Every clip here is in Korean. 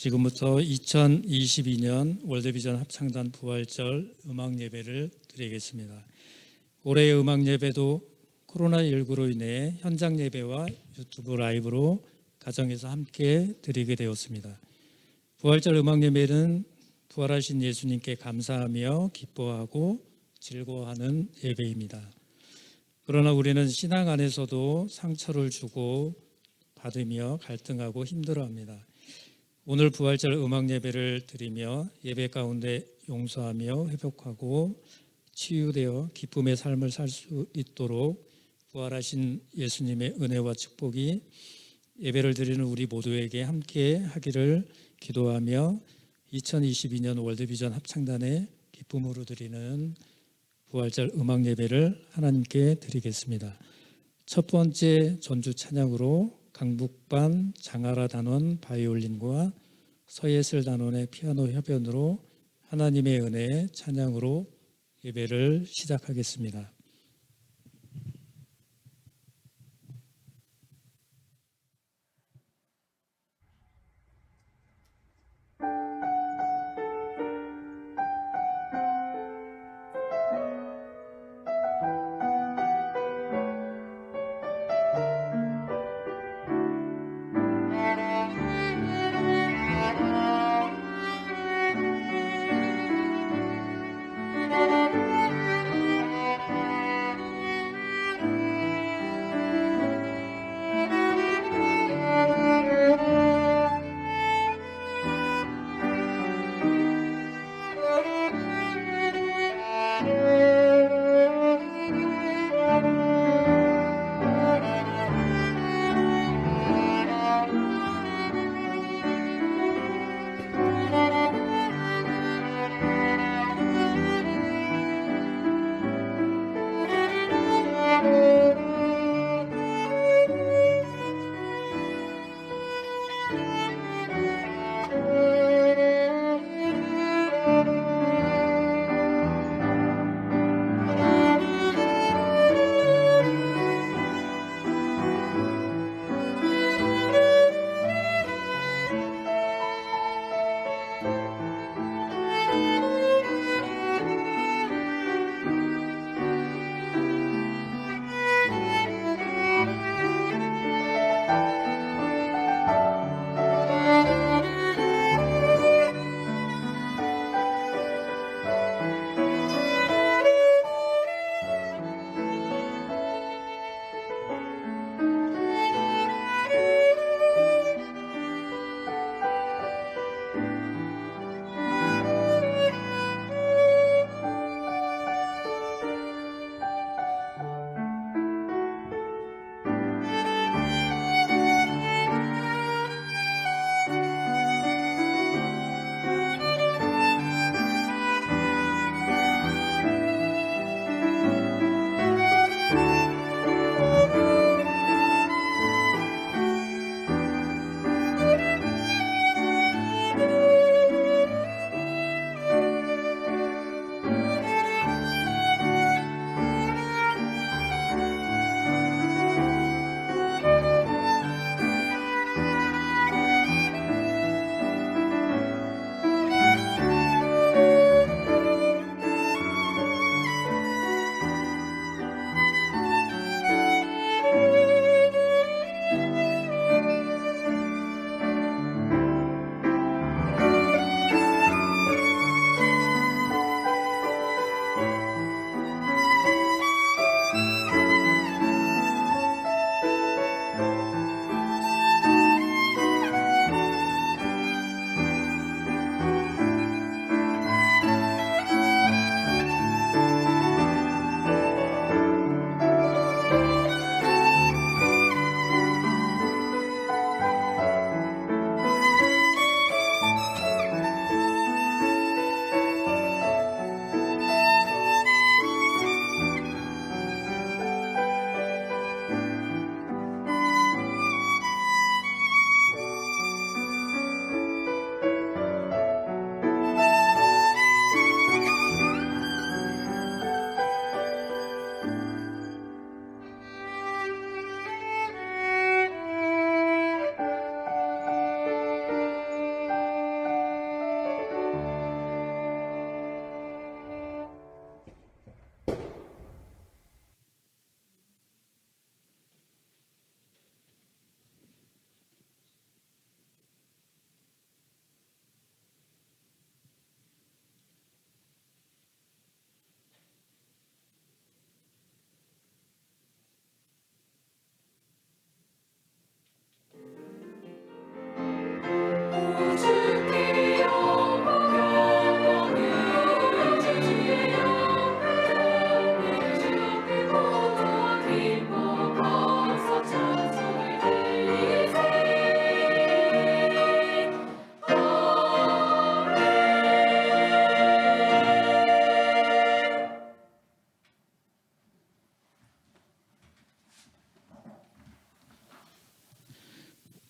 지금부터 2022년 월드비전 합창단 부활절 음악 예배를 드리겠습니다. 올해의 음악 예배도 코로나19로 인해 현장 예배와 유튜브 라이브로 가정에서 함께 드리게 되었습니다. 부활절 음악 예배는 부활하신 예수님께 감사하며 기뻐하고 즐거워하는 예배입니다. 그러나 우리는 신앙 안에서도 상처를 주고 받으며 갈등하고 힘들어합니다. 오늘 부활절 음악 예배를 드리며 예배 가운데 용서하며 회복하고 치유되어 기쁨의 삶을 살 수 있도록 부활하신 예수님의 은혜와 축복이 예배를 드리는 우리 모두에게 함께 하기를 기도하며 2022년 월드비전 합창단의 기쁨으로 드리는 부활절 음악 예배를 하나님께 드리겠습니다. 첫 번째 전주 찬양으로 강북반 장하라 단원 바이올린과 서예슬 단원의 피아노 협연으로 하나님의 은혜 찬양으로 예배를 시작하겠습니다.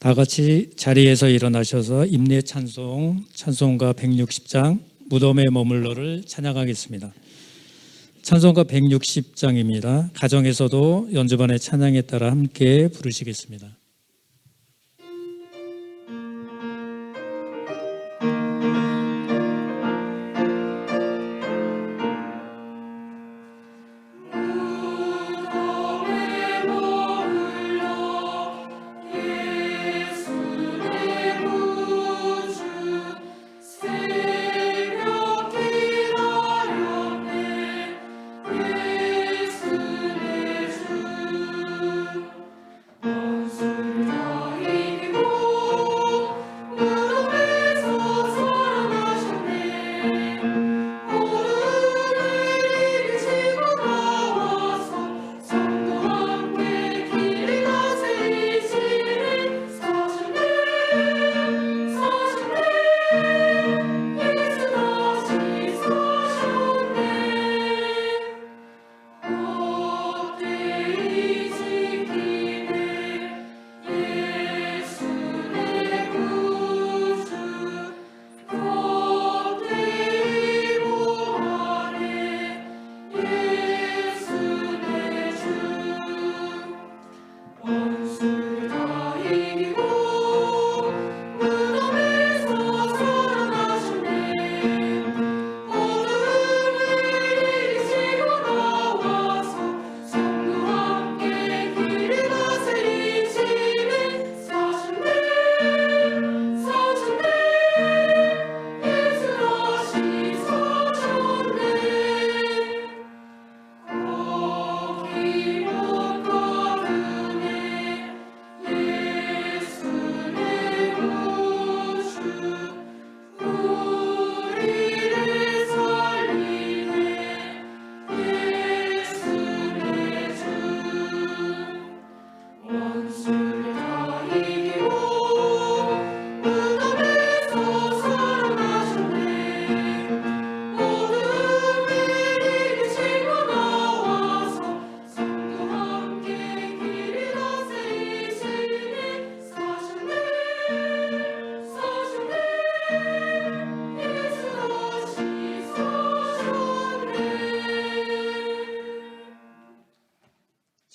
다 같이 자리에서 일어나셔서 임례 찬송가 160장 무덤에 머물러를 찬양하겠습니다. 찬송가 160장입니다. 가정에서도 연주반의 찬양에 따라 함께 부르시겠습니다.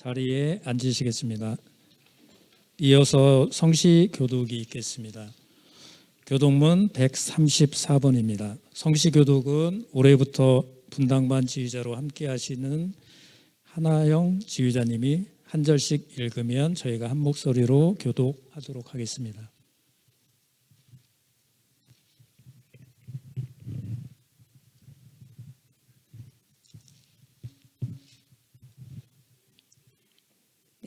자리에 앉으시겠습니다. 이어서 성시교독이 있겠습니다. 교독문 134번입니다. 성시교독은 올해부터 분당반 지휘자로 함께 하시는 하나영 지휘자님이 한 절씩 읽으면 저희가 한 목소리로 교독하도록 하겠습니다.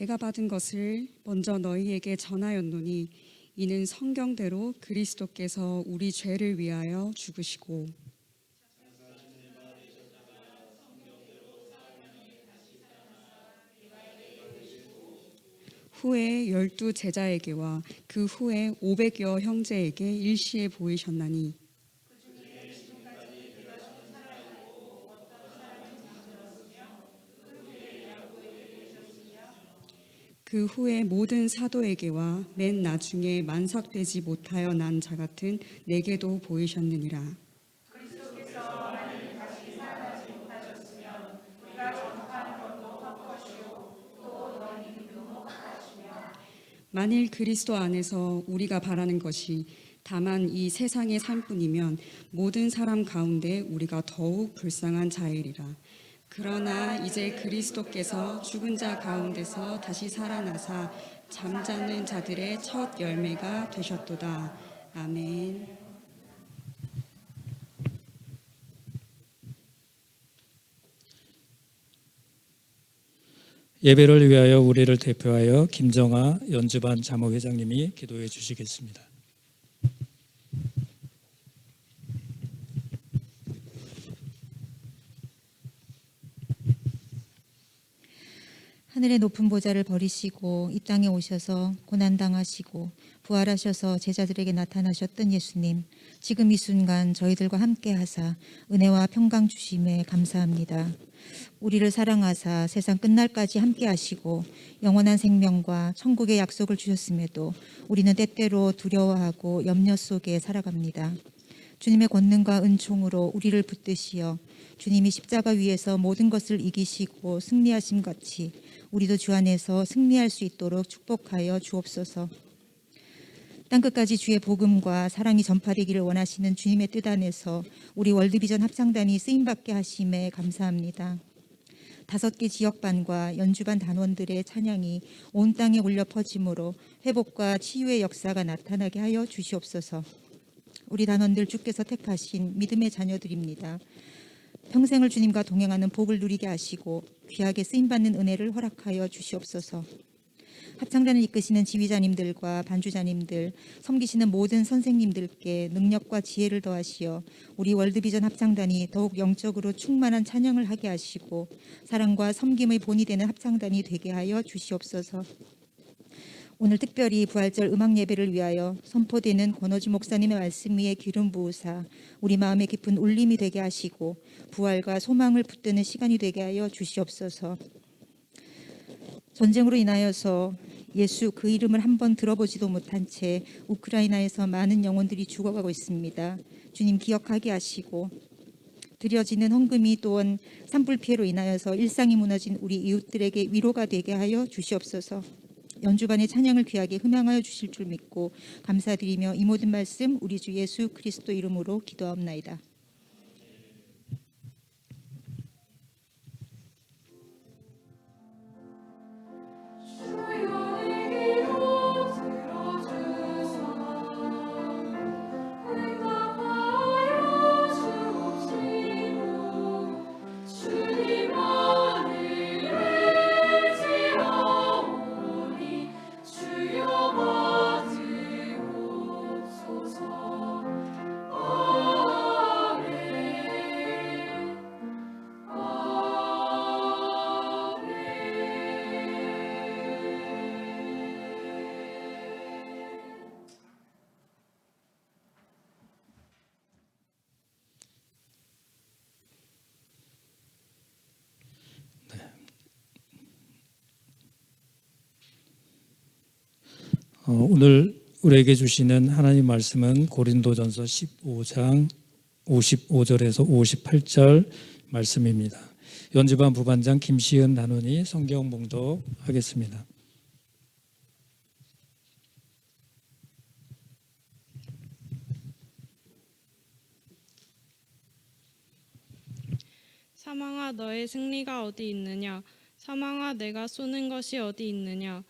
내가 받은 것을 먼저 너희에게 전하였노니 이는 성경대로 그리스도께서 우리 죄를 위하여 죽으시고 후에 12 제자에게와 그 후에 500여 형제에게 일시에 보이셨나니 그 후에 모든 사도에게와 맨 나중에 만삭되지 못하여 난 자 같은 내게도 보이셨느니라. 만일 그리스도 안에서 우리가 바라는 것이 다만 이 세상의 삶뿐이면 모든 사람 가운데 우리가 더욱 불쌍한 자이리라. 그러나 이제 그리스도께서 죽은 자 가운데서 다시 살아나사 잠자는 자들의 첫 열매가 되셨도다. 아멘. 예배를 위하여 우리를 대표하여 김정아 연주반 자모회장님이 기도해 주시겠습니다. 하늘의 높은 보좌를 버리시고 이 땅에 오셔서 고난당하시고 부활하셔서 제자들에게 나타나셨던 예수님, 지금 이 순간 저희들과 함께 하사 은혜와 평강 주심에 감사합니다. 우리를 사랑하사 세상 끝날까지 함께 하시고 영원한 생명과 천국의 약속을 주셨음에도 우리는 때때로 두려워하고 염려 속에 살아갑니다. 주님의 권능과 은총으로 우리를 붙드시어 주님이 십자가 위에서 모든 것을 이기시고 승리하심 같이 우리도 주 안에서 승리할 수 있도록 축복하여 주옵소서. 땅끝까지 주의 복음과 사랑이 전파되기를 원하시는 주님의 뜻 안에서 우리 월드비전 합창단이 쓰임받게 하심에 감사합니다. 5개 지역반과 연주반 단원들의 찬양이 온 땅에 울려 퍼짐으로 회복과 치유의 역사가 나타나게 하여 주시옵소서. 우리 단원들 주께서 택하신 믿음의 자녀들입니다. 평생을 주님과 동행하는 복을 누리게 하시고 귀하게 쓰임받는 은혜를 허락하여 주시옵소서. 합창단을 이끄시는 지휘자님들과 반주자님들, 섬기시는 모든 선생님들께 능력과 지혜를 더하시어 우리 월드비전 합창단이 더욱 영적으로 충만한 찬양을 하게 하시고 사랑과 섬김의 본이 되는 합창단이 되게 하여 주시옵소서. 오늘 특별히 부활절 음악 예배를 위하여 선포되는 권호주 목사님의 말씀 위에 기름 부으사 우리 마음에 깊은 울림이 되게 하시고 부활과 소망을 붙드는 시간이 되게 하여 주시옵소서. 전쟁으로 인하여서 예수 그 이름을 한번 들어보지도 못한 채 우크라이나에서 많은 영혼들이 죽어가고 있습니다. 주님 기억하게 하시고 드려지는 헌금이 또한 산불 피해로 인하여서 일상이 무너진 우리 이웃들에게 위로가 되게 하여 주시옵소서. 연주반의 찬양을 귀하게 흠양하여 주실 줄 믿고 감사드리며 이 모든 말씀 우리 주 예수 그리스도 이름으로 기도하옵나이다. 오늘 우리에게 주시는 하나님 말씀은 고린도전서 15장 55절에서 58절 말씀입니다. 연주반 부반장 김시은 단원이 성경 봉독하겠습니다. 사망아 너의 승리가 어디 있느냐? 사망아 내가 쏘는 것이 어디 있느냐?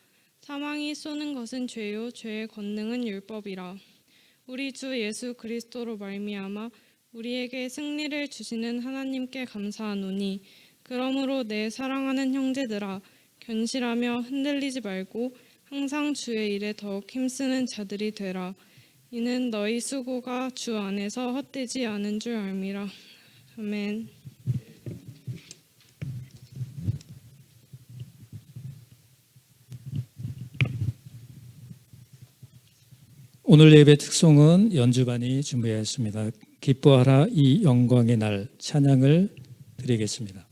사망이 쏘는 것은 죄요 죄의 권능은 율법이라. 우리 주 예수 그리스도로 말미암아 우리에게 승리를 주시는 하나님께 감사하노니 그러므로 내 사랑하는 형제들아 견실하며 흔들리지 말고 항상 주의 일에 더욱 힘쓰는 자들이 되라. 이는 너희 수고가 주 안에서 헛되지 않은 줄 알미라. 아멘. 오늘 예배 특송은 연주반이 준비하였습니다. 기뻐하라 이 영광의 날 찬양을 드리겠습니다.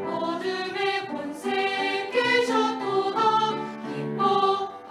어둠의 권세 깨졌도다. 기뻐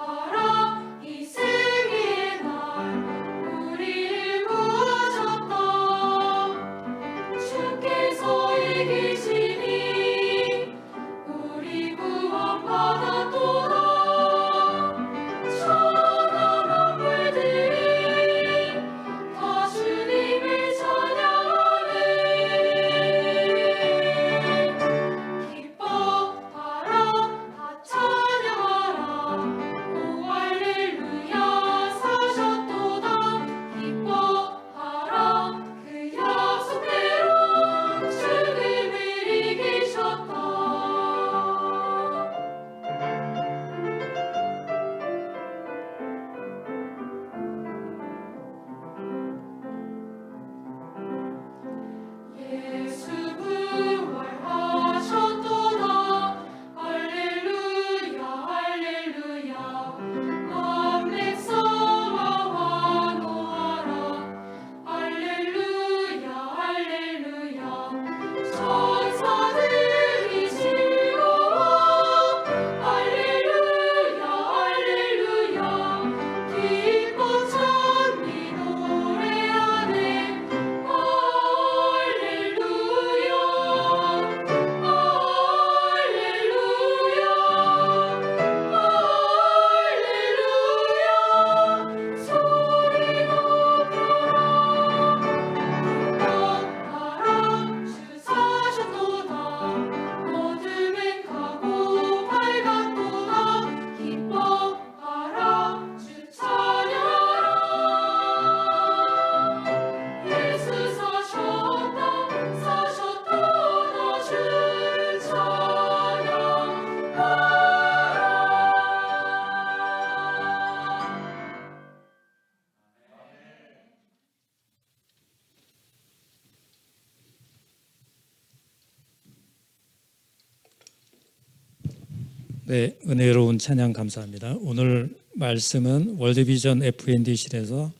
네, 은혜로운 찬양 감사합니다. 오늘 말씀은 월드비전 FND실에서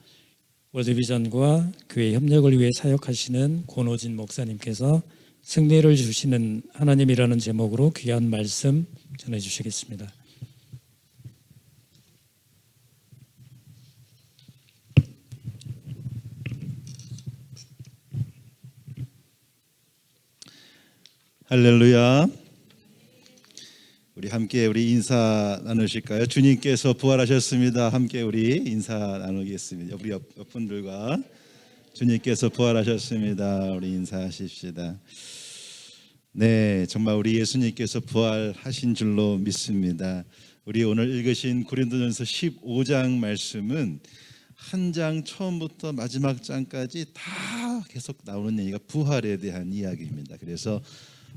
월드비전과 교회 협력을 위해 사역하시는 권호진 목사님께서 승리를 주시는 하나님이라는 제목으로 귀한 말씀 전해주시겠습니다. 할렐루야. 우리 함께 인사 나누실까요? 주님께서 부활하셨습니다. 함께 우리 인사 나누겠습니다. 우리 옆 분들과 주님께서 부활하셨습니다. 우리 인사하십시다. 네, 정말 우리 예수님께서 부활하신 줄로 믿습니다. 우리 오늘 읽으신 고린도전서 15장 말씀은 한 장 처음부터 마지막 장까지 다 계속 나오는 얘기가 부활에 대한 이야기입니다. 그래서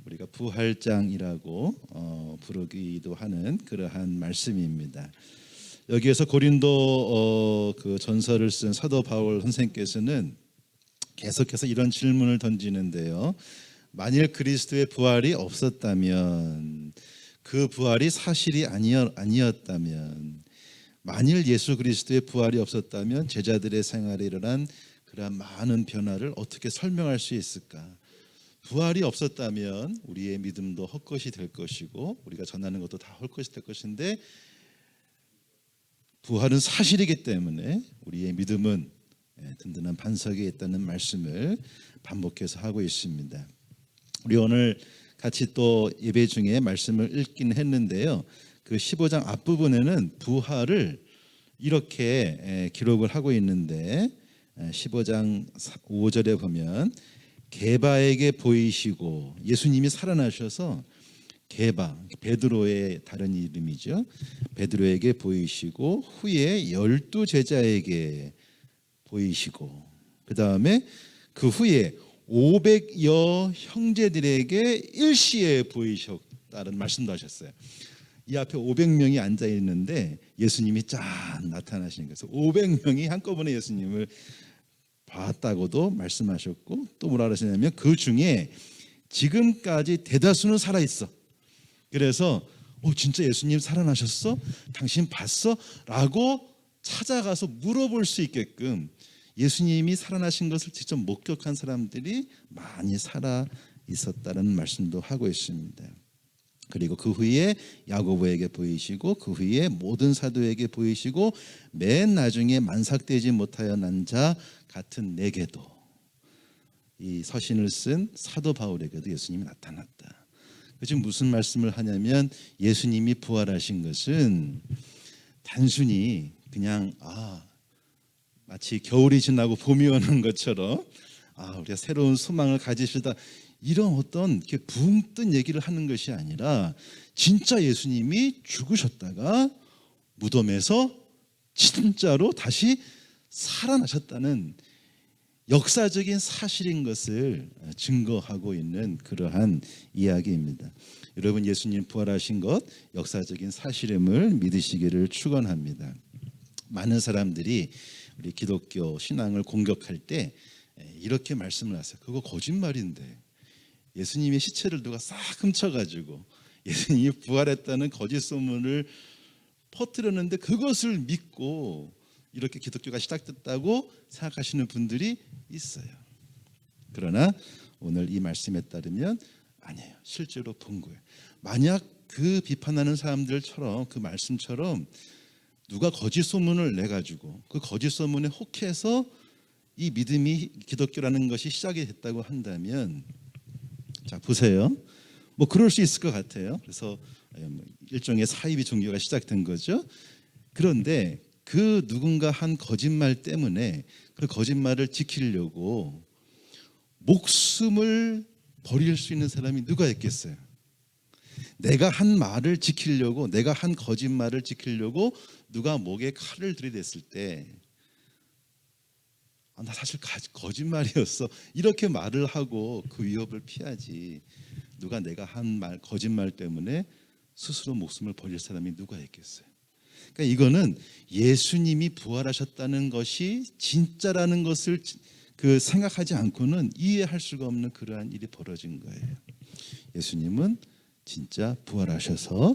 우리가 부활장이라고 부르기도 하는 그러한 말씀입니다. 여기에서 고린도 그 전서를 쓴 사도 바울 선생께서는 계속해서 이런 질문을 던지는데요. 만일 그리스도의 부활이 없었다면, 그 부활이 사실이 아니었다면, 만일 예수 그리스도의 부활이 없었다면 제자들의 생활에 일어난 그러한 많은 변화를 어떻게 설명할 수 있을까? 부활이 없었다면 우리의 믿음도 헛것이 될 것이고 우리가 전하는 것도 다 헛것이 될 것인데, 부활은 사실이기 때문에 우리의 믿음은 든든한 반석에 있다는 말씀을 반복해서 하고 있습니다. 우리 오늘 같이 또 예배 중에 말씀을 읽긴 했는데요. 그 15장 앞부분에는 부활을 이렇게 기록을 하고 있는데, 15장 5절에 보면 게바에게 보이시고, 예수님이 살아나셔서 게바, 베드로의 다른 이름이죠. 베드로에게 보이시고 후에 12제자에게 보이시고, 그 다음에 그 후에 500여 형제들에게 일시에 보이셨다는 말씀도 하셨어요. 이 앞에 500명이 앉아 있는데 예수님이 쫙 나타나시는 거예요. 500명이 한꺼번에 예수님을 봤다고도 말씀하셨고, 또 뭐라 그러시냐면 그 중에 지금까지 대다수는 살아있어. 그래서 진짜 예수님 살아나셨어? 당신 봤어? 라고 찾아가서 물어볼 수 있게끔 예수님이 살아나신 것을 직접 목격한 사람들이 많이 살아 있었다는 말씀도 하고 있습니다. 그리고 그 후에 야고보에게 보이시고, 그 후에 모든 사도에게 보이시고, 맨 나중에 만삭되지 못하여 난 자 같은 내게도, 이 서신을 쓴 사도 바울에게도 예수님이 나타났다. 지금 무슨 말씀을 하냐면, 예수님이 부활하신 것은 단순히 그냥 마치 겨울이 지나고 봄이 오는 것처럼 우리가 새로운 소망을 가지시다, 이런 어떤 이렇게 붕 뜬 얘기를 하는 것이 아니라 진짜 예수님이 죽으셨다가 무덤에서 진짜로 다시 살아나셨다는 역사적인 사실인 것을 증거하고 있는 그러한 이야기입니다. 여러분, 예수님 부활하신 것 역사적인 사실임을 믿으시기를 축원합니다. 많은 사람들이 우리 기독교 신앙을 공격할 때 이렇게 말씀을 하세요. 그거 거짓말인데, 예수님의 시체를 누가 싹 훔쳐가지고 예수님이 부활했다는 거짓 소문을 퍼뜨렸는데 그것을 믿고 이렇게 기독교가 시작됐다고 생각하시는 분들이 있어요. 그러나 오늘 이 말씀에 따르면 아니에요. 실제로 본 거예요. 만약 그 비판하는 사람들처럼, 그 말씀처럼 누가 거짓 소문을 내가지고 그 거짓 소문에 혹해서 이 믿음이, 기독교라는 것이 시작이 됐다고 한다면, 자 보세요. 그럴 수 있을 것 같아요. 그래서 일종의 사이비 종교가 시작된 거죠. 그런데 그 누군가 한 거짓말 때문에 그 거짓말을 지키려고 목숨을 버릴 수 있는 사람이 누가 있겠어요? 내가 한 말을 지키려고, 내가 한 거짓말을 지키려고 누가 목에 칼을 들이댔을 때, 나 사실 거짓말이었어, 이렇게 말을 하고 그 위협을 피하지, 누가 내가 한 말, 거짓말 때문에 스스로 목숨을 버릴 사람이 누가 있겠어요? 그러니까 이거는 예수님이 부활하셨다는 것이 진짜라는 것을 생각하지 않고는 이해할 수가 없는 그러한 일이 벌어진 거예요. 예수님은 진짜 부활하셔서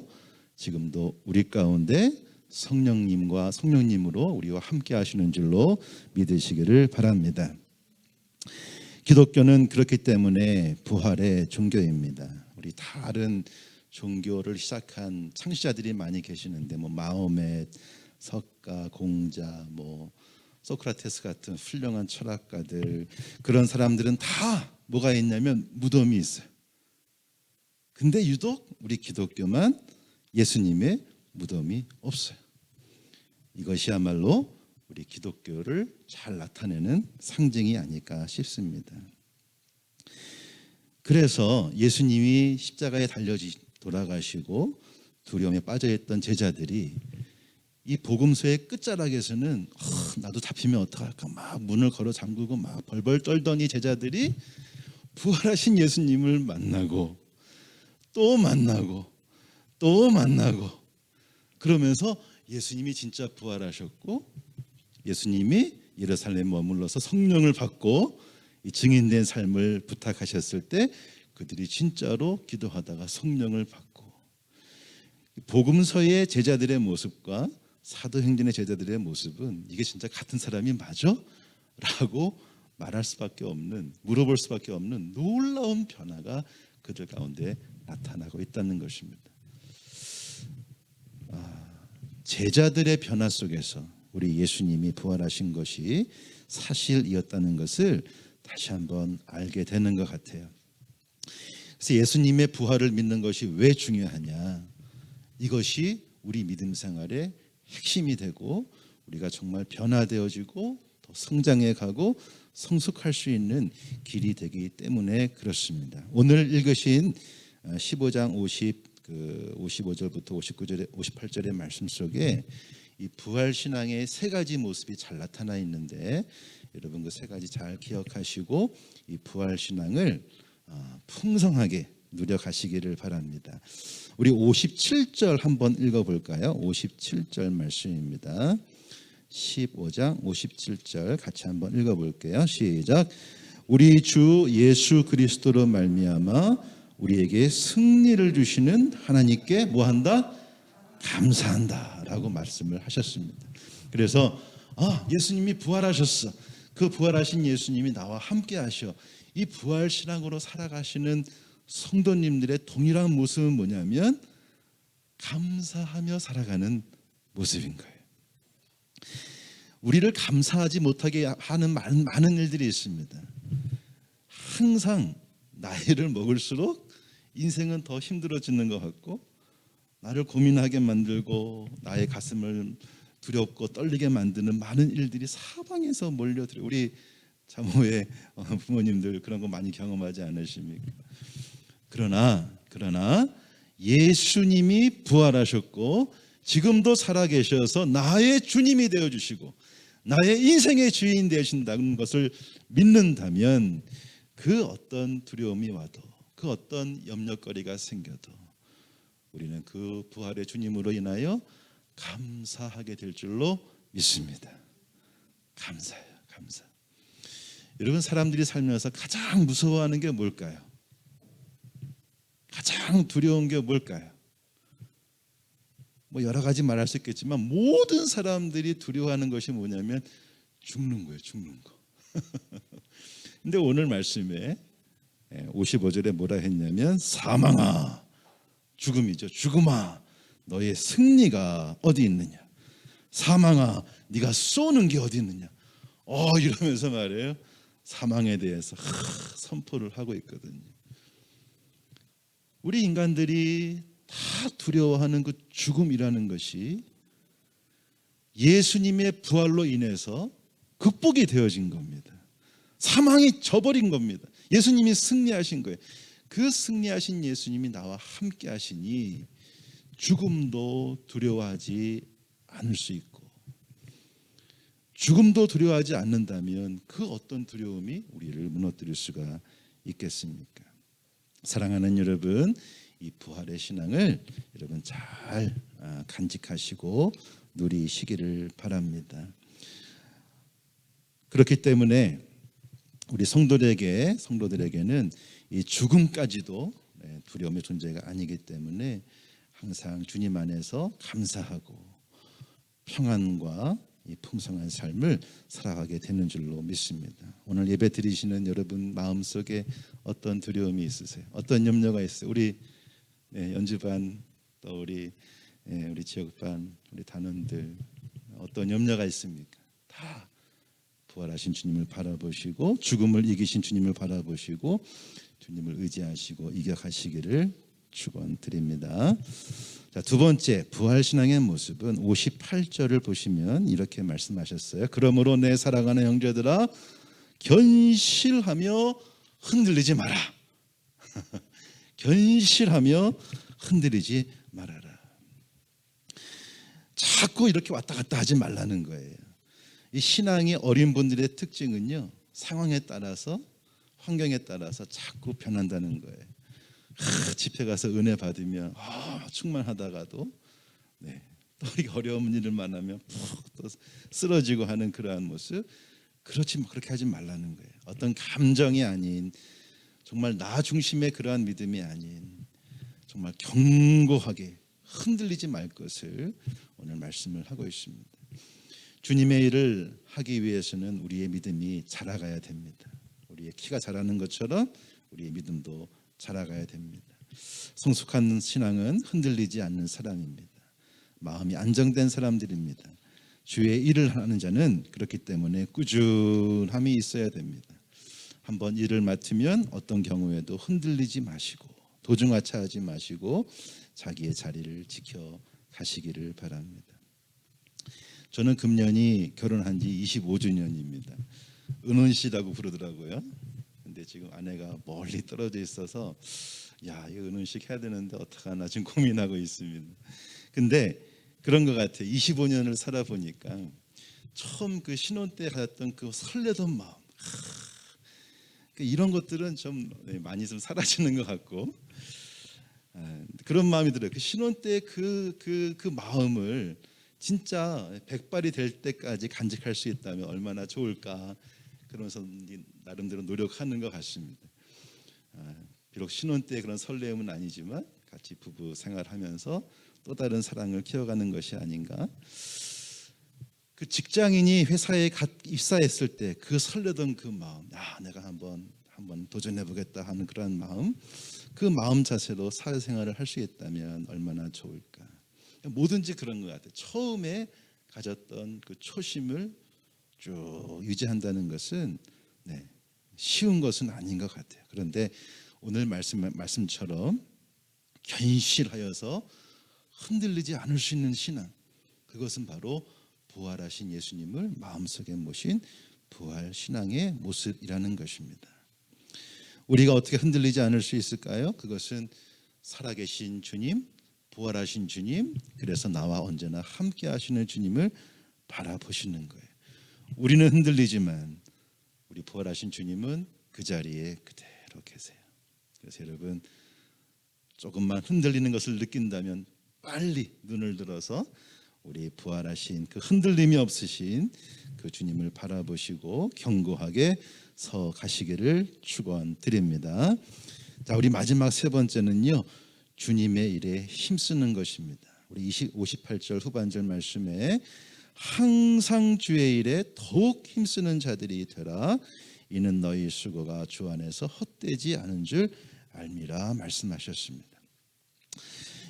지금도 우리 가운데 성령님과 성령님으로 우리와 함께 하시는 줄로 믿으시기를 바랍니다. 기독교는 그렇기 때문에 부활의 종교입니다. 우리 다른 종교를 시작한 창시자들이 많이 계시는데 마호멧, 석가, 공자, 소크라테스 같은 훌륭한 철학가들, 그런 사람들은 다 뭐가 있냐면 무덤이 있어요. 근데 유독 우리 기독교만 예수님의 무덤이 없어요. 이것이야말로 우리 기독교를 잘 나타내는 상징이 아닐까 싶습니다. 그래서 예수님이 십자가에 달려 돌아가시고 두려움에 빠져있던 제자들이 이 복음서의 끝자락에서는 나도 잡히면 어떡할까 막 문을 걸어 잠그고 막 벌벌 떨던 이 제자들이 부활하신 예수님을 만나고 또 만나고 또 만나고, 그러면서 예수님이 진짜 부활하셨고 예수님이 예루살렘에 머물러서 성령을 받고 이 증인된 삶을 부탁하셨을 때 그들이 진짜로 기도하다가 성령을 받고, 복음서의 제자들의 모습과 사도행전의 제자들의 모습은 이게 진짜 같은 사람이 맞아? 라고 말할 수밖에 없는, 물어볼 수밖에 없는 놀라운 변화가 그들 가운데 나타나고 있다는 것입니다. 제자들의 변화 속에서 우리 예수님이 부활하신 것이 사실이었다는 것을 다시 한번 알게 되는 것 같아요. 그래서 예수님의 부활을 믿는 것이 왜 중요하냐, 이것이 우리 믿음 생활의 핵심이 되고 우리가 정말 변화되어지고 더 성장해 가고 성숙할 수 있는 길이 되기 때문에 그렇습니다. 오늘 읽으신 15장 55절부터 58절의 말씀 속에 이 부활 신앙의 세 가지 모습이 잘 나타나 있는데, 여러분 그 세 가지 잘 기억하시고 이 부활 신앙을 풍성하게 누려가시기를 바랍니다. 우리 57절 한번 읽어볼까요? 57절 말씀입니다. 15장 57절 같이 한번 읽어볼게요. 시작. 우리 주 예수 그리스도로 말미암아 우리에게 승리를 주시는 하나님께 뭐한다? 감사한다 라고 말씀을 하셨습니다. 그래서 예수님이 부활하셨어. 그 부활하신 예수님이 나와 함께 하셔. 이 부활 신앙으로 살아가시는 성도님들의 동일한 모습은 뭐냐면 감사하며 살아가는 모습인 거예요. 우리를 감사하지 못하게 하는 많은 일들이 있습니다. 항상 나이를 먹을수록 인생은 더 힘들어지는 것 같고, 나를 고민하게 만들고 나의 가슴을 두렵고 떨리게 만드는 많은 일들이 사방에서 몰려들어요. 우리 자모의 부모님들 그런 거 많이 경험하지 않으십니까? 그러나 예수님이 부활하셨고 지금도 살아계셔서 나의 주님이 되어주시고 나의 인생의 주인 되신다는 것을 믿는다면, 그 어떤 두려움이 와도 그 어떤 염려거리가 생겨도 우리는 그 부활의 주님으로 인하여 감사하게 될 줄로 믿습니다. 감사해요. 감사. 여러분, 사람들이 살면서 가장 무서워하는 게 뭘까요? 가장 두려운 게 뭘까요? 여러 가지 말할 수 있겠지만 모든 사람들이 두려워하는 것이 뭐냐면 죽는 거예요. 죽는 거. 근데 오늘 말씀에 55절에 뭐라 했냐면 사망아, 죽음이죠. 죽음아, 너의 승리가 어디 있느냐? 사망아, 네가 쏘는 게 어디 있느냐? 이러면서 말해요. 사망에 대해서 선포를 하고 있거든요. 우리 인간들이 다 두려워하는 그 죽음이라는 것이 예수님의 부활로 인해서 극복이 되어진 겁니다. 사망이 져버린 겁니다. 예수님이 승리하신 거예요. 그 승리하신 예수님이 나와 함께 하시니 죽음도 두려워하지 않을 수 있고, 죽음도 두려워하지 않는다면 그 어떤 두려움이 우리를 무너뜨릴 수가 있겠습니까? 사랑하는 여러분, 이 부활의 신앙을 여러분 잘 간직하시고 누리시기를 바랍니다. 그렇기 때문에 우리 성도들에게는 이 죽음까지도 두려움의 존재가 아니기 때문에 항상 주님 안에서 감사하고 평안과 이 풍성한 삶을 살아가게 되는 줄로 믿습니다. 오늘 예배 드리시는 여러분 마음속에 어떤 두려움이 있으세요? 어떤 염려가 있어요? 우리 연주반 또 우리 지역반 우리 단원들 어떤 염려가 있습니까? 다 부활하신 주님을 바라보시고 죽음을 이기신 주님을 바라보시고 주님을 의지하시고 이겨가시기를 축원드립니다. 자, 두 번째 부활신앙의 모습은 58절을 보시면 이렇게 말씀하셨어요. 그러므로 내 사랑하는 형제들아 견실하며 흔들리지 마라. 견실하며 흔들리지 말아라. 자꾸 이렇게 왔다 갔다 하지 말라는 거예요. 이 신앙이 어린 분들의 특징은요, 상황에 따라서 환경에 따라서 자꾸 변한다는 거예요. 집회 가서 은혜 받으면 충만하다가도 또 이렇게 어려운 일을 만나면 푹 또 쓰러지고 하는 그러한 모습, 그렇게 하지 말라는 거예요. 어떤 감정이 아닌 정말 나 중심의 그러한 믿음이 아닌 정말 견고하게 흔들리지 말 것을 오늘 말씀을 하고 있습니다. 주님의 일을 하기 위해서는 우리의 믿음이 자라가야 됩니다. 우리의 키가 자라는 것처럼 우리의 믿음도 자라가야 됩니다. 성숙한 신앙은 흔들리지 않는 사람입니다. 마음이 안정된 사람들입니다. 주의 일을 하는 자는 그렇기 때문에 꾸준함이 있어야 됩니다. 한번 일을 맡으면 어떤 경우에도 흔들리지 마시고 도중하차하지 마시고 자기의 자리를 지켜 가시기를 바랍니다. 저는 금년이 결혼한 지 25주년입니다. 은혼씨라고 부르더라고요. 근데 지금 아내가 멀리 떨어져 있어서 야, 이 은혼식 해야 되는데 어떡하나 지금 고민하고 있습니다. 근데 그런 것 같아요. 25년을 살아보니까 처음 그 신혼 때 가졌던 그 설레던 마음, 이런 것들은 좀 많이 좀 사라지는 것 같고, 그런 마음이 들어요. 그 신혼 때 그 마음을 진짜 백발이 될 때까지 간직할 수 있다면 얼마나 좋을까, 그러면서 나름대로 노력하는 것 같습니다. 비록 신혼 때 그런 설레임은 아니지만 같이 부부 생활하면서 또 다른 사랑을 키워가는 것이 아닌가. 그 직장인이 회사에 입사했을 때 그 설레던 그 마음, 내가 한번 도전해 보겠다 하는 그런 마음, 그 마음 자세로 사회생활을 할 수 있다면 얼마나 좋을까. 뭐든지 그런 것 같아요. 처음에 가졌던 그 초심을 쭉 유지한다는 것은 쉬운 것은 아닌 것 같아요. 그런데 오늘 말씀처럼 견실하여서 흔들리지 않을 수 있는 신앙, 그것은 바로 부활하신 예수님을 마음속에 모신 부활 신앙의 모습이라는 것입니다. 우리가 어떻게 흔들리지 않을 수 있을까요? 그것은 살아계신 주님, 부활하신 주님, 그래서 나와 언제나 함께 하시는 주님을 바라보시는 거예요. 우리는 흔들리지만 우리 부활하신 주님은 그 자리에 그대로 계세요. 그래서 여러분, 조금만 흔들리는 것을 느낀다면 빨리 눈을 들어서 우리 부활하신 그 흔들림이 없으신 그 주님을 바라보시고 견고하게 서 가시기를 축원드립니다. 자, 우리 마지막 세 번째는요, 주님의 일에 힘쓰는 것입니다. 우리 58절 후반절 말씀에 항상 주의 일에 더욱 힘쓰는 자들이 되라. 이는 너희 수고가 주 안에서 헛되지 않은 줄 알미라 말씀하셨습니다.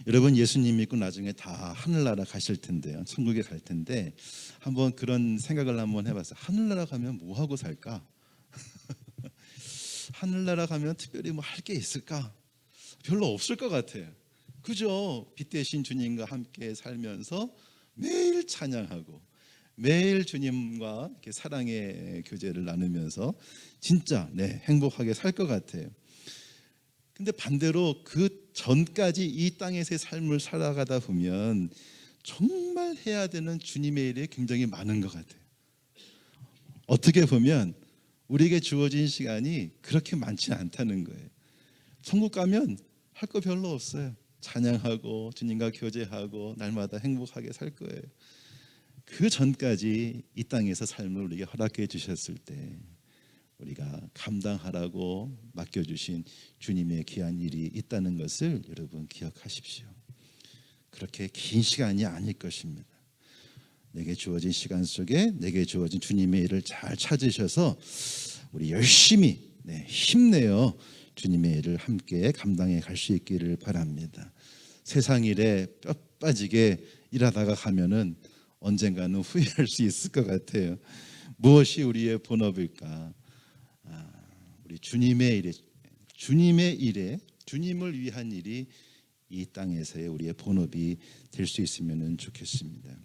여러분, 예수님 믿고 나중에 다 하늘나라 가실 텐데요, 천국에 갈 텐데 한번 그런 생각을 한번 해봤어요. 하늘나라 가면 뭐 하고 살까? 하늘나라 가면 특별히 뭐 할 게 있을까? 별로 없을 것 같아요. 그죠? 빛 대신 주님과 함께 살면서 매일 찬양하고 매일 주님과 이렇게 사랑의 교제를 나누면서 진짜 행복하게 살 것 같아요. 근데 반대로 그 전까지 이 땅에서의 삶을 살아가다 보면 정말 해야 되는 주님의 일이 굉장히 많은 것 같아요. 어떻게 보면 우리에게 주어진 시간이 그렇게 많지 않다는 거예요. 천국 가면 할 거 별로 없어요. 찬양하고 주님과 교제하고 날마다 행복하게 살 거예요. 그 전까지 이 땅에서 삶을 우리에게 허락해 주셨을 때 우리가 감당하라고 맡겨주신 주님의 귀한 일이 있다는 것을 여러분 기억하십시오. 그렇게 긴 시간이 아닐 것입니다. 내게 주어진 시간 속에 내게 주어진 주님의 일을 잘 찾으셔서 우리 열심히 힘내어 주님의 일을 함께 감당해 갈 수 있기를 바랍니다. 세상 일에 뼈 빠지게 일하다가 가면은 언젠가는 후회할 수 있을 것 같아요. 무엇이 우리의 본업일까? 우리 주님의 일에 주님을 위한 일이 이 땅에서의 우리의 본업이 될 수 있으면 좋겠습니다.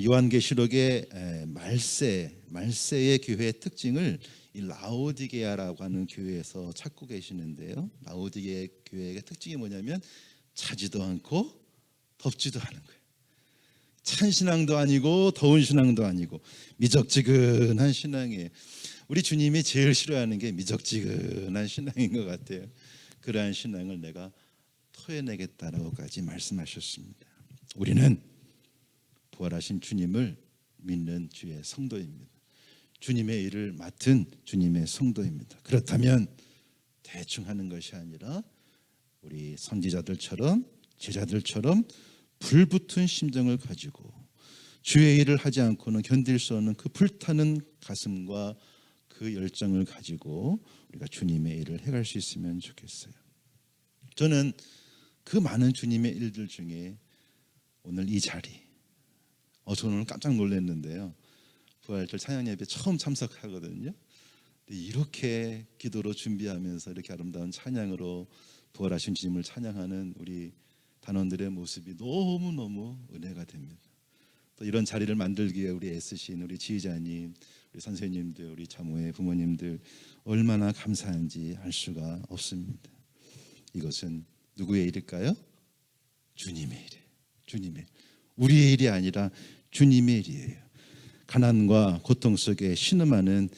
요한계시록의 말세의 교회의 특징을 이 라오디게아라고 하는 교회에서 찾고 계시는데요. 라오디게아 교회의 특징이 뭐냐면 차지도 않고 덥지도 않은 거예요. 찬 신앙도 아니고 더운 신앙도 아니고 미적지근한 신앙이에요. 우리 주님이 제일 싫어하는 게 미적지근한 신앙인 것 같아요. 그러한 신앙을 내가 토해내겠다라고까지 말씀하셨습니다. 우리는 부활하신 주님을 믿는 주의 성도입니다. 주님의 일을 맡은 주님의 성도입니다. 그렇다면 대충 하는 것이 아니라 우리 선지자들처럼 제자들처럼 불붙은 심정을 가지고 주의 일을 하지 않고는 견딜 수 없는 그 불타는 가슴과 그 열정을 가지고 우리가 주님의 일을 해갈 수 있으면 좋겠어요. 저는 그 많은 주님의 일들 중에 오늘 이 자리, 저는 오늘 깜짝 놀랐는데요. 부활절 찬양 예배 처음 참석하거든요. 근데 이렇게 기도로 준비하면서 이렇게 아름다운 찬양으로 부활하신 주님을 찬양하는 우리 단원들의 모습이 너무너무 은혜가 됩니다. 또 이런 자리를 만들기 위해 우리 애쓰신 우리 지휘자님, 우리 선생님들, 우리 자모의 부모님들 얼마나 감사한지 알 수가 없습니다. 이것은 누구의 일일까요? 주님의 일이에요. 주님의, 우리의 일이 아니라 주님의 일이에요. 가난과 고통 속에 신음하는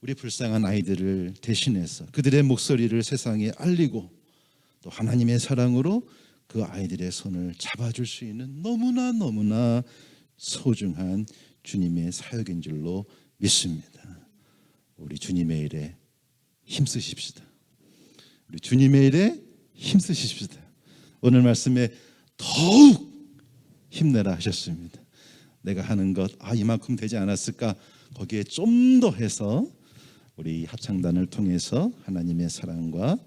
우리 불쌍한 아이들을 대신해서 그들의 목소리를 세상에 알리고 또 하나님의 사랑으로 그 아이들의 손을 잡아줄 수 있는 너무나 소중한 주님의 사역인 줄로 믿습니다. 우리 주님의 일에 힘쓰십시다. 우리 주님의 일에 힘쓰십시다. 오늘 말씀에 더욱 힘내라 하셨습니다. 내가 하는 것 이만큼 되지 않았을까? 거기에 좀 더 해서 우리 합창단을 통해서 하나님의 사랑과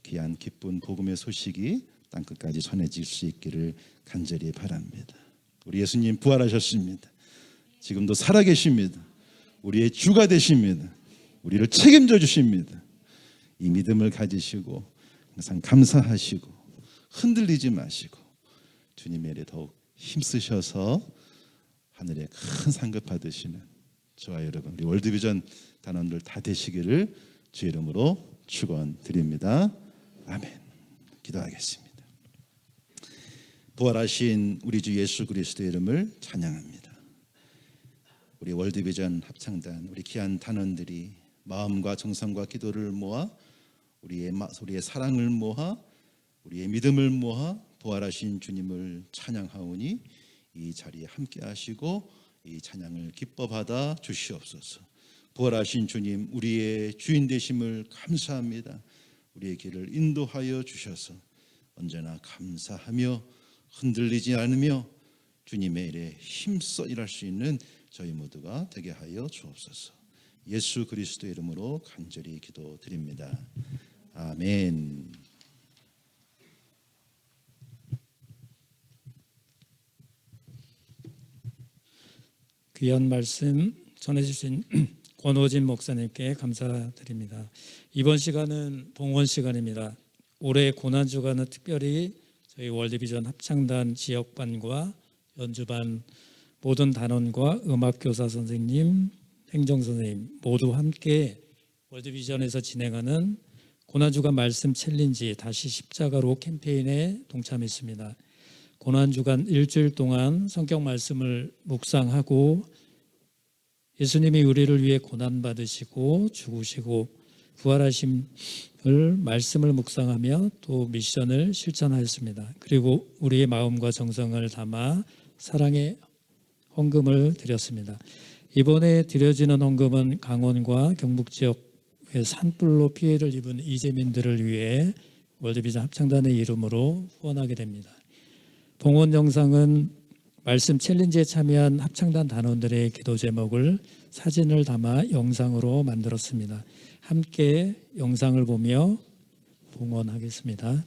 귀한 기쁜 복음의 소식이 땅끝까지 전해질 수 있기를 간절히 바랍니다. 우리 예수님 부활하셨습니다. 지금도 살아계십니다. 우리의 주가 되십니다. 우리를 책임져 주십니다. 이 믿음을 가지시고 항상 감사하시고 흔들리지 마시고 주님의 일에 더욱 힘쓰셔서 하늘에 큰 상급 받으시는 저와 여러분 우리 월드비전 단원들 다 되시기를 주의 이름으로 축원드립니다. 아멘. 기도하겠습니다. 부활하신 우리 주 예수 그리스도의 이름을 찬양합니다. 우리 월드비전 합창단 우리 귀한 단원들이 마음과 정성과 기도를 모아 우리의 사랑을 모아 우리의 믿음을 모아 부활하신 주님을 찬양하오니 이 자리에 함께 하시고 이 찬양을 기뻐 받아 주시옵소서. 부활하신 주님 우리의 주인 되심을 감사합니다. 우리의 길을 인도하여 주셔서 언제나 감사하며 흔들리지 않으며 주님의 일에 힘써 일할 수 있는 저희 모두가 되게 하여 주옵소서. 예수 그리스도의 이름으로 간절히 기도드립니다. 아멘. 귀한 말씀 전해주신 권호진 목사님께 감사드립니다. 이번 시간은 봉헌 시간입니다. 올해 고난주간은 특별히 저희 월드비전 합창단 지역반과 연주반 모든 단원과 음악교사 선생님, 행정선생님 모두 함께 월드비전에서 진행하는 고난주간 말씀 챌린지 다시 십자가로 캠페인에 동참했습니다. 고난주간 일주일 동안 성경 말씀을 묵상하고 예수님이 우리를 위해 고난받으시고 죽으시고 부활하심을 말씀을 묵상하며 또 미션을 실천하였습니다. 그리고 우리의 마음과 정성을 담아 사랑의 헌금을 드렸습니다. 이번에 드려지는 헌금은 강원과 경북 지역의 산불로 피해를 입은 이재민들을 위해 월드비전 합창단의 이름으로 후원하게 됩니다. 봉헌 영상은 말씀 챌린지에 참여한 합창단 단원들의 기도 제목을 사진을 담아 영상으로 만들었습니다. 함께 영상을 보며 봉헌하겠습니다.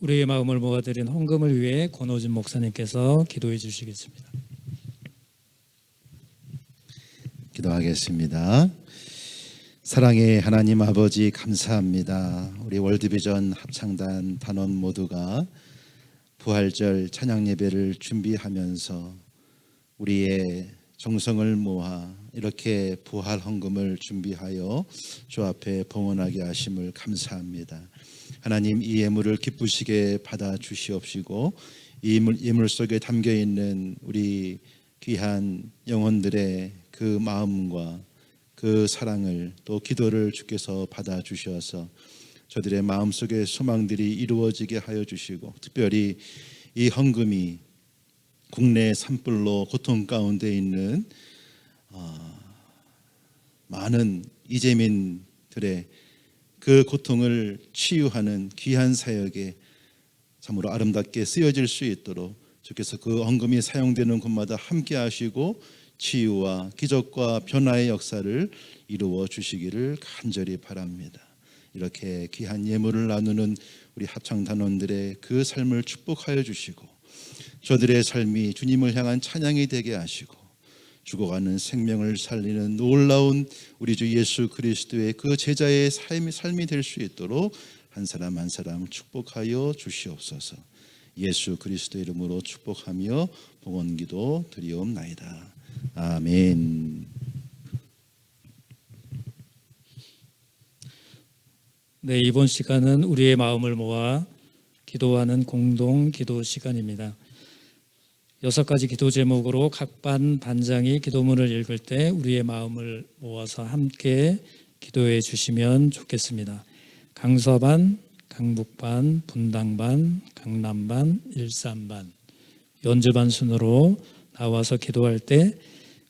우리의 마음을 모아드린 헌금을 위해 권호준 목사님께서 기도해 주시겠습니다. 기도하겠습니다. 사랑의 하나님 아버지 감사합니다. 우리 월드비전 합창단 단원 모두가 부활절 찬양 예배를 준비하면서 우리의 정성을 모아 이렇게 부활 헌금을 준비하여 주 앞에 봉헌하게 하심을 감사합니다. 하나님, 이 예물을 기쁘시게 받아 주시옵시고 이 예물 속에 담겨 있는 우리 귀한 영혼들의 그 마음과 그 사랑을 또 기도를 주께서 받아 주셔서 저들의 마음속의 소망들이 이루어지게 하여 주시고, 특별히 이 헌금이 국내 산불로 고통 가운데 있는 많은 이재민들의 그 고통을 치유하는 귀한 사역에 참으로 아름답게 쓰여질 수 있도록 주께서 그 헌금이 사용되는 곳마다 함께 하시고 치유와 기적과 변화의 역사를 이루어 주시기를 간절히 바랍니다. 이렇게 귀한 예물을 나누는 우리 합창단원들의 그 삶을 축복하여 주시고 저들의 삶이 주님을 향한 찬양이 되게 하시고 죽어가는 생명을 살리는 놀라운 우리 주 예수 그리스도의 그 제자의 삶이 될 수 있도록 한 사람 한 사람 축복하여 주시옵소서. 예수 그리스도 이름으로 축복하며 봉헌기도 드리옵나이다. 아멘. 네, 이번 시간은 우리의 마음을 모아 기도하는 공동 기도 시간입니다. 6가지 기도 제목으로 각 반장이 기도문을 읽을 때 우리의 마음을 모아서 함께 기도해 주시면 좋겠습니다. 강서반, 강북반, 분당반, 강남반, 일산반, 연주반 순으로 나와서 기도할 때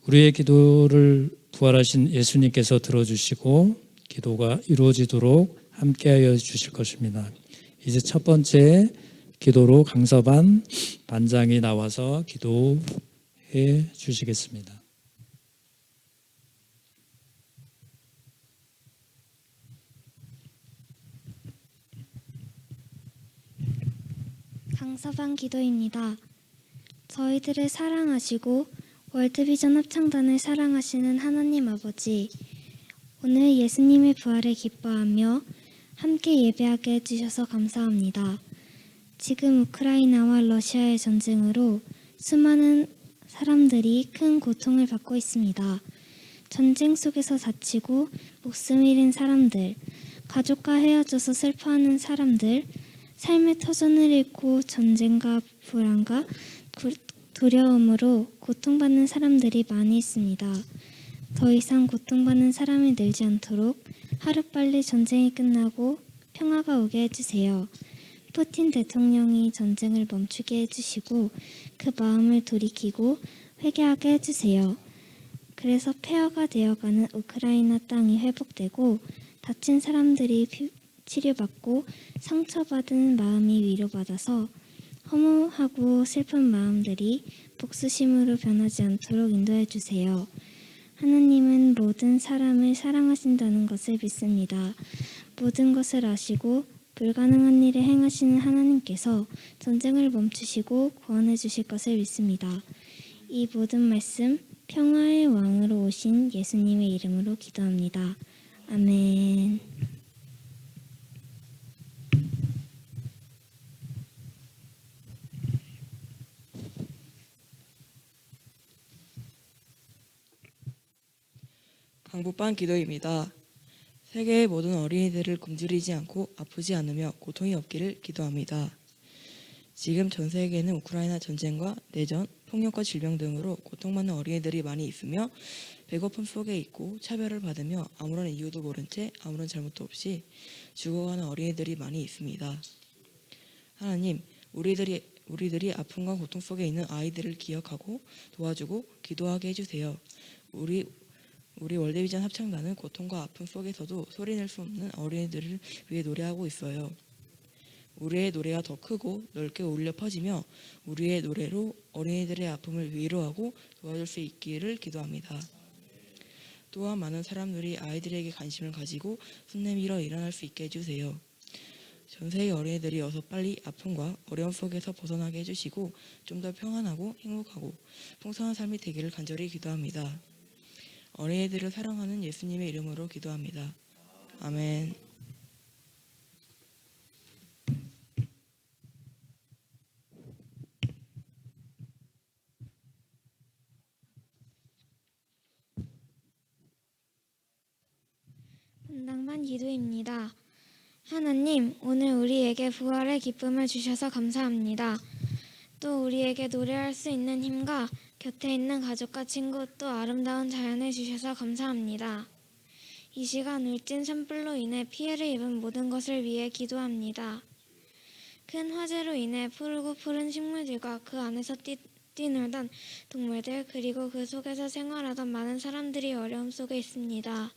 우리의 기도를 부활하신 예수님께서 들어주시고 기도가 이루어지도록 함께하여 주실 것입니다. 이제 첫 번째 기도로 강서반 반장이 나와서 기도해 주시겠습니다. 강서반 기도입니다. 저희들을 사랑하시고 월드비전 합창단을 사랑하시는 하나님 아버지, 오늘 예수님의 부활을 기뻐하며 함께 예배하게 해주셔서 감사합니다. 지금 우크라이나와 러시아의 전쟁으로 수많은 사람들이 큰 고통을 받고 있습니다. 전쟁 속에서 다치고 목숨 잃은 사람들, 가족과 헤어져서 슬퍼하는 사람들, 삶의 터전을 잃고 전쟁과 불안과 두려움으로 고통받는 사람들이 많이 있습니다. 더 이상 고통받는 사람이 늘지 않도록 하루빨리 전쟁이 끝나고 평화가 오게 해주세요. 푸틴 대통령이 전쟁을 멈추게 해주시고 그 마음을 돌이키고 회개하게 해주세요. 그래서 폐허가 되어가는 우크라이나 땅이 회복되고 다친 사람들이 치료받고 상처받은 마음이 위로받아서 허무하고 슬픈 마음들이 복수심으로 변하지 않도록 인도해 주세요. 하나님은 모든 사람을 사랑하신다는 것을 믿습니다. 모든 것을 아시고 불가능한 일을 행하시는 하나님께서 전쟁을 멈추시고 구원해 주실 것을 믿습니다. 이 모든 말씀 평화의 왕으로 오신 예수님의 이름으로 기도합니다. 아멘. 강북반 기도입니다. 세계의 모든 어린이들을 굶주리지 않고 아프지 않으며 고통이 없기를 기도합니다. 지금 전 세계에는 우크라이나 전쟁과 내전, 폭력과 질병 등으로 고통받는 어린이들이 많이 있으며 배고픔 속에 있고 차별을 받으며 아무런 이유도 모른 채 아무런 잘못도 없이 죽어가는 어린이들이 많이 있습니다. 하나님, 우리들이 아픔과 고통 속에 있는 아이들을 기억하고 도와주고 기도하게 해주세요. 우리 월드비전 합창단은 고통과 아픔 속에서도 소리낼 수 없는 어린이들을 위해 노래하고 있어요. 우리의 노래가 더 크고 넓게 울려 퍼지며 우리의 노래로 어린이들의 아픔을 위로하고 도와줄 수 있기를 기도합니다. 또한 많은 사람들이 아이들에게 관심을 가지고 손 내밀어 일어날 수 있게 해주세요. 전 세계 어린이들이 어서 빨리 아픔과 어려움 속에서 벗어나게 해주시고 좀 더 평안하고 행복하고 풍성한 삶이 되기를 간절히 기도합니다. 어린이들을 사랑하는 예수님의 이름으로 기도합니다. 아멘. 분당반 기도입니다. 하나님, 오늘 우리에게 부활의 기쁨을 주셔서 감사합니다. 또 우리에게 노래할 수 있는 힘과 곁에 있는 가족과 친구 또 아름다운 자연을 주셔서 감사합니다. 이 시간 울진 산불로 인해 피해를 입은 모든 것을 위해 기도합니다. 큰 화재로 인해 푸르고 푸른 식물들과 그 안에서 뛰놀던 동물들 그리고 그 속에서 생활하던 많은 사람들이 어려움 속에 있습니다.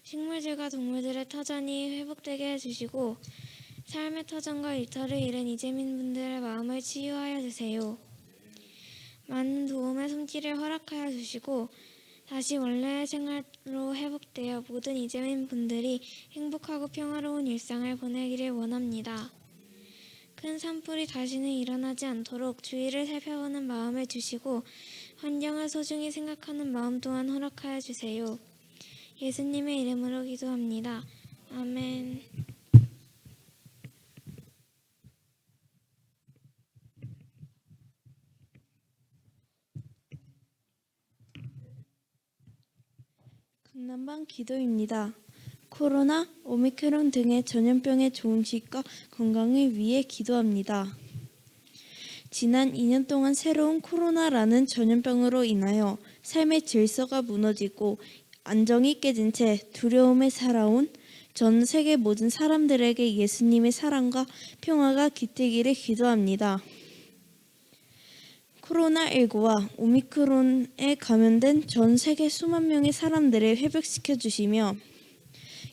식물들과 동물들의 터전이 회복되게 해주시고 삶의 터전과 일터를 잃은 이재민 분들의 마음을 치유하여 주세요. 많은 도움의 손길을 허락하여 주시고 다시 원래의 생활로 회복되어 모든 이재민 분들이 행복하고 평화로운 일상을 보내기를 원합니다. 큰 산불이 다시는 일어나지 않도록 주위를 살펴보는 마음을 주시고 환경을 소중히 생각하는 마음 또한 허락하여 주세요. 예수님의 이름으로 기도합니다. 아멘. 강남반 기도입니다. 코로나, 오미크론 등의 전염병의 종식과 건강을 위해 기도합니다. 지난 2년 동안 새로운 코로나라는 전염병으로 인하여 삶의 질서가 무너지고 안정이 깨진 채 두려움에 살아온 전 세계 모든 사람들에게 예수님의 사랑과 평화가 깃들기를 기도합니다. 코로나19와 오미크론에 감염된 전 세계 수만 명의 사람들을 회복시켜 주시며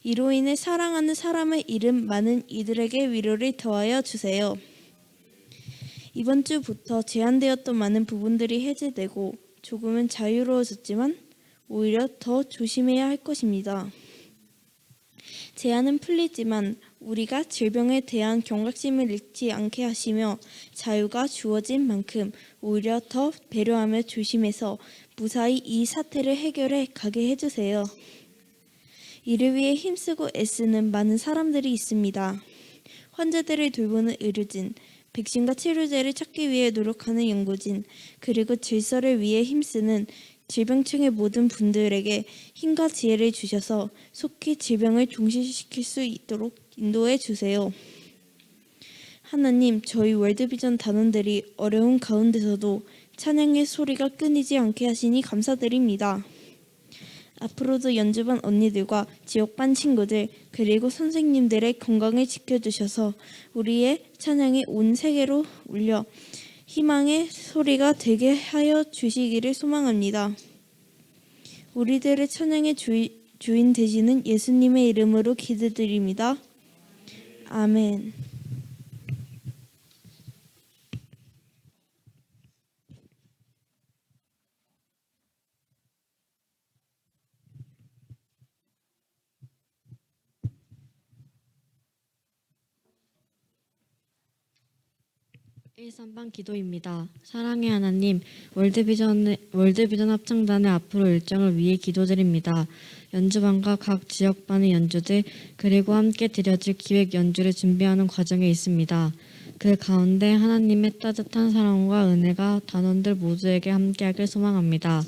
이로 인해 사랑하는 사람을 잃은 많은 이들에게 위로를 더하여 주세요. 이번 주부터 제한되었던 많은 부분들이 해제되고 조금은 자유로워졌지만 오히려 더 조심해야 할 것입니다. 제한은 풀리지만 우리가 질병에 대한 경각심을 잃지 않게 하시며 자유가 주어진 만큼 오히려 더 배려하며 조심해서 무사히 이 사태를 해결해 가게 해주세요. 이를 위해 힘쓰고 애쓰는 많은 사람들이 있습니다. 환자들을 돌보는 의료진, 백신과 치료제를 찾기 위해 노력하는 연구진, 그리고 질서를 위해 힘쓰는 질병층의 모든 분들에게 힘과 지혜를 주셔서 속히 질병을 종식시킬 수 있도록 인도해 주세요. 하나님, 저희 월드비전 단원들이 어려운 가운데서도 찬양의 소리가 끊이지 않게 하시니 감사드립니다. 앞으로도 연주반 언니들과 지역반 친구들 그리고 선생님들의 건강을 지켜주셔서 우리의 찬양이 온 세계로 울려 희망의 소리가 되게 하여 주시기를 소망합니다. 우리들의 찬양의 주인 되시는 예수님의 이름으로 기도드립니다. 아멘. 일선반 기도입니다. 사랑의 하나님, 월드비전 합창단의 앞으로 일정을 위해 기도드립니다. 연주반과 각 지역반의 연주들 그리고 함께 드려질 기획 연주를 준비하는 과정에 있습니다. 그 가운데 하나님의 따뜻한 사랑과 은혜가 단원들 모두에게 함께하길 소망합니다.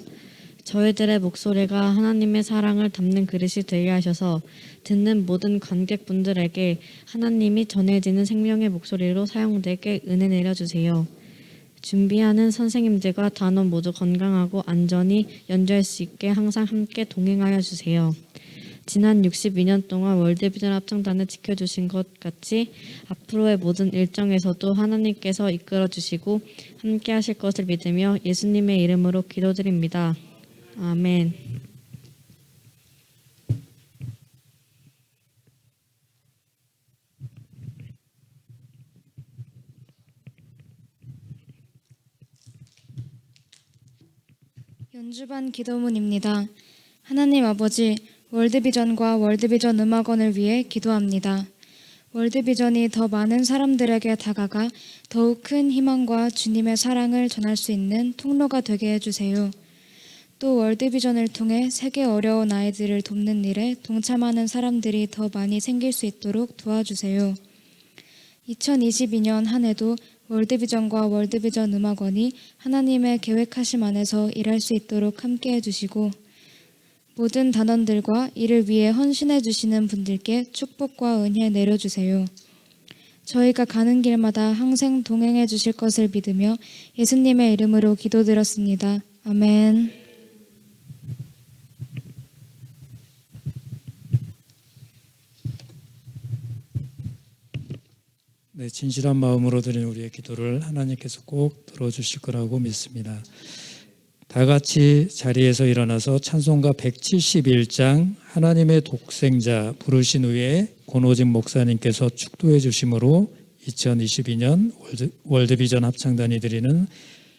저희들의 목소리가 하나님의 사랑을 담는 그릇이 되게 하셔서 듣는 모든 관객분들에게 하나님이 전해지는 생명의 목소리로 사용되게 은혜 내려주세요. 준비하는 선생님들과 단원 모두 건강하고 안전히 연주할 수 있게 항상 함께 동행하여 주세요. 지난 62년 동안 월드비전 합창단을 지켜주신 것 같이 앞으로의 모든 일정에서도 하나님께서 이끌어 주시고 함께 하실 것을 믿으며 예수님의 이름으로 기도드립니다. 아멘. 연주반 기도문입니다. 하나님 아버지, 월드비전과 월드비전 음악원을 위해 기도합니다. 월드비전이 더 많은 사람들에게 다가가 더욱 큰 희망과 주님의 사랑을 전할 수 있는 통로가 되게 해주세요. 또 월드비전을 통해 세계 어려운 아이들을 돕는 일에 동참하는 사람들이 더 많이 생길 수 있도록 도와주세요. 2022년 한 해도 월드비전과 월드비전 음악원이 하나님의 계획하심 안에서 일할 수 있도록 함께 해주시고 모든 단원들과 이를 위해 헌신해 주시는 분들께 축복과 은혜 내려주세요. 저희가 가는 길마다 항상 동행해 주실 것을 믿으며 예수님의 이름으로 기도드렸습니다. 아멘. 네, 진실한 마음으로 드린 우리의 기도를 하나님께서 꼭 들어주실 거라고 믿습니다. 다 같이 자리에서 일어나서 찬송가 171장 하나님의 독생자 부르신 후에 권호직 목사님께서 축도해 주심으로 2022년 월드비전 합창단이 드리는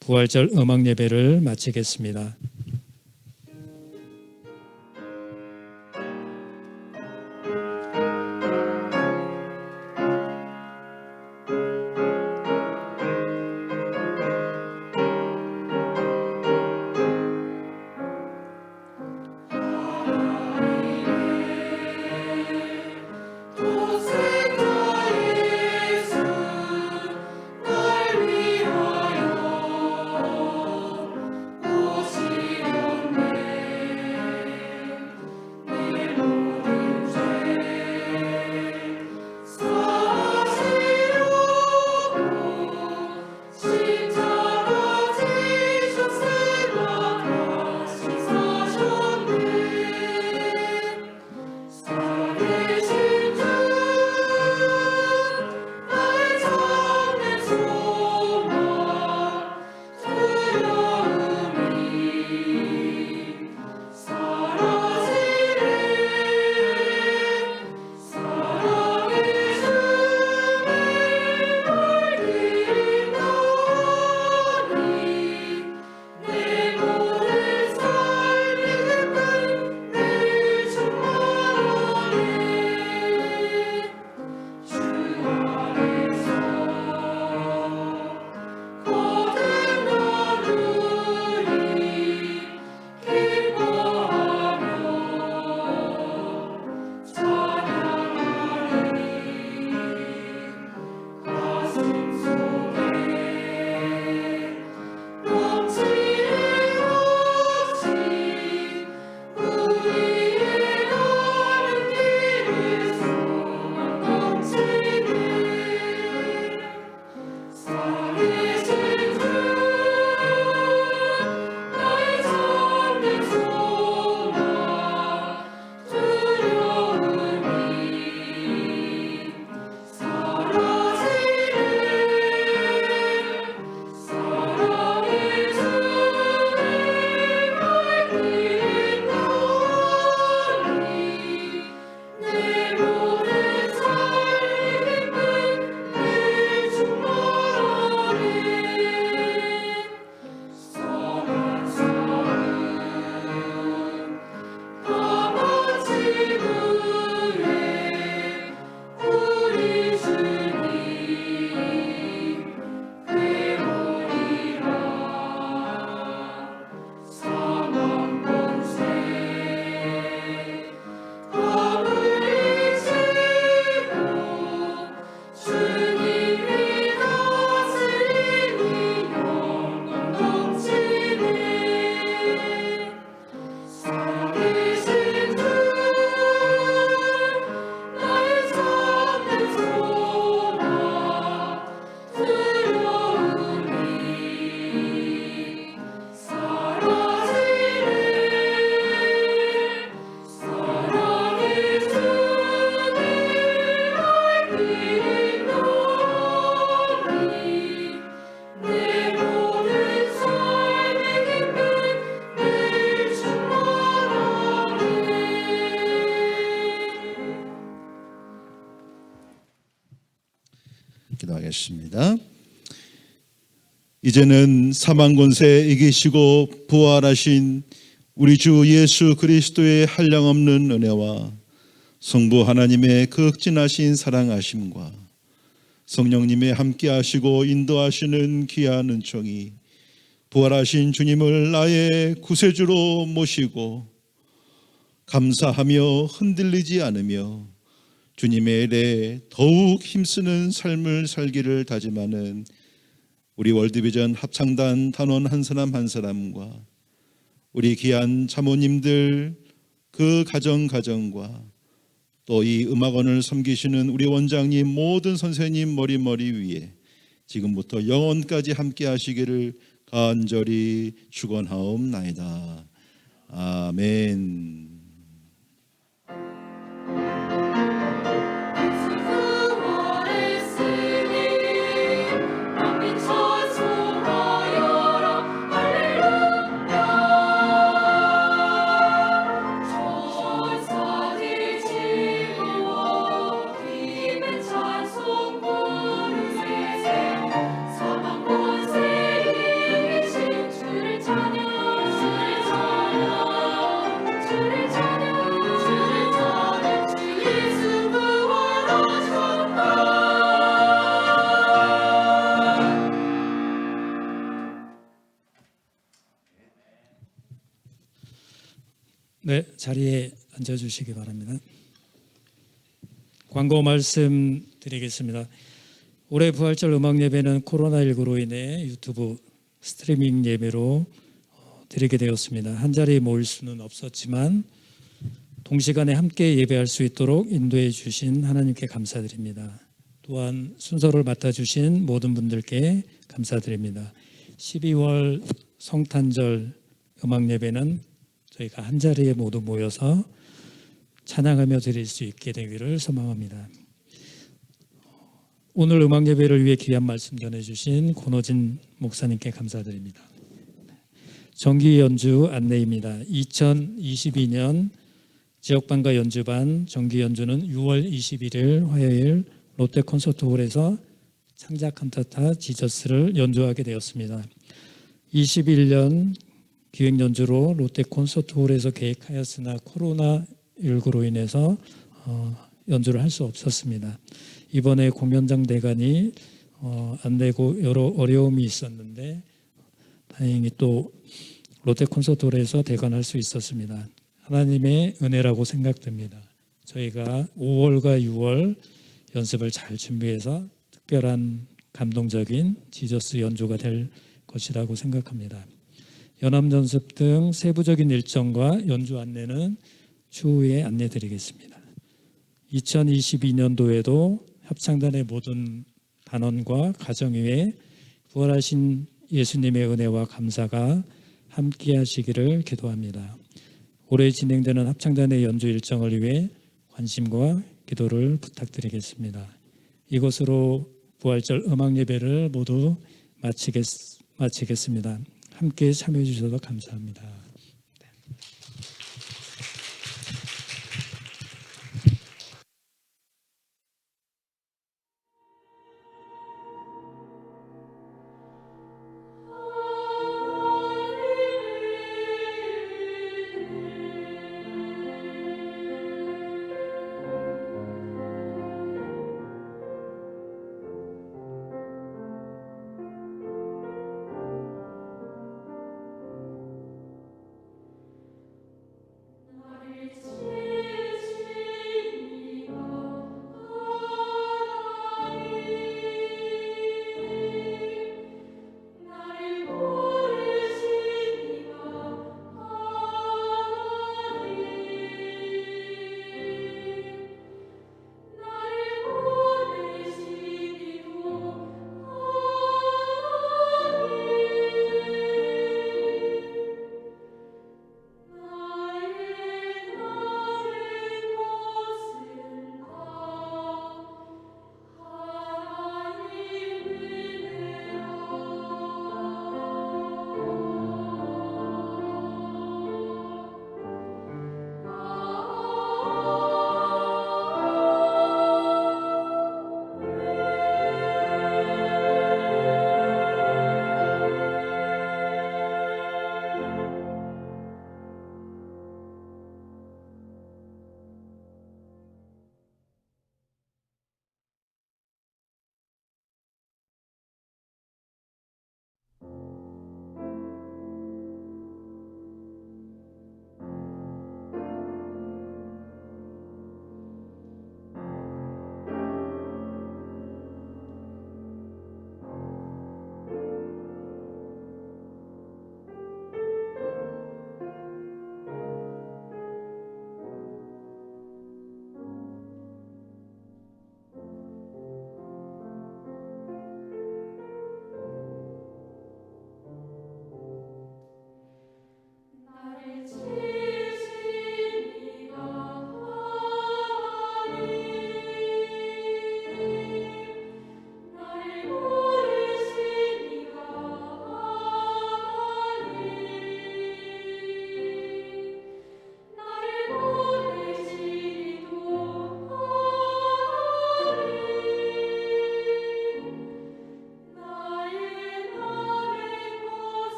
부활절 음악 예배를 마치겠습니다. 날 위하여 오시 기도하겠습니다. 이제는 사망 권세 이기시고 부활하신 우리 주 예수 그리스도의 한량없는 은혜와 성부 하나님의 극진하신 사랑하심과 성령님의 함께하시고 인도하시는 귀한 은총이 부활하신 주님을 나의 구세주로 모시고 감사하며 흔들리지 않으며 주님의 일에 더욱 힘쓰는 삶을 살기를 다짐하는 우리 월드비전 합창단 단원 한 사람 한 사람과 우리 귀한 자모님들 그 가정과 또 이 음악원을 섬기시는 우리 원장님 모든 선생님 머리 위에 지금부터 영원까지 함께 하시기를 간절히 축원하옵나이다. 아멘. 네, 자리에 앉아주시기 바랍니다. 광고 말씀 드리겠습니다. 올해 부활절 음악 예배는 코로나19로 인해 유튜브 스트리밍 예배로 드리게 되었습니다. 한 자리에 모일 수는 없었지만 동시간에 함께 예배할 수 있도록 인도해 주신 하나님께 감사드립니다. 또한 순서를 맡아주신 모든 분들께 감사드립니다. 12월 성탄절 음악 예배는 저희가 한 자리에 모두 모여서 찬양하며 드릴 수 있게 되기를 소망합니다. 오늘 음악 예배를 위해 귀한 말씀 전해주신 권호진 목사님께 감사드립니다. 정기 연주 안내입니다. 2022년 지역반과 연주반 정기 연주는 6월 21일 화요일 롯데 콘서트홀에서 창작 칸타타 지저스를 연주하게 되었습니다. 21년 기획 연주로 롯데 콘서트홀에서 계획하였으나 코로나19로 인해서 연주를 할 수 없었습니다. 이번에 공연장 대관이 안 되고 여러 어려움이 있었는데 다행히 또 롯데 콘서트홀에서 대관할 수 있었습니다. 하나님의 은혜라고 생각됩니다. 저희가 5월과 6월 연습을 잘 준비해서 특별한 감동적인 지저스 연주가 될 것이라고 생각합니다. 연합연습 등 세부적인 일정과 연주 안내는 추후에 안내드리겠습니다. 2022년도에도 합창단의 모든 단원과 가정위에 부활하신 예수님의 은혜와 감사가 함께 하시기를 기도합니다. 올해 진행되는 합창단의 연주 일정을 위해 관심과 기도를 부탁드리겠습니다. 이것으로 부활절 음악 예배를 모두 마치겠습니다. 함께 참여해 주셔서 감사합니다.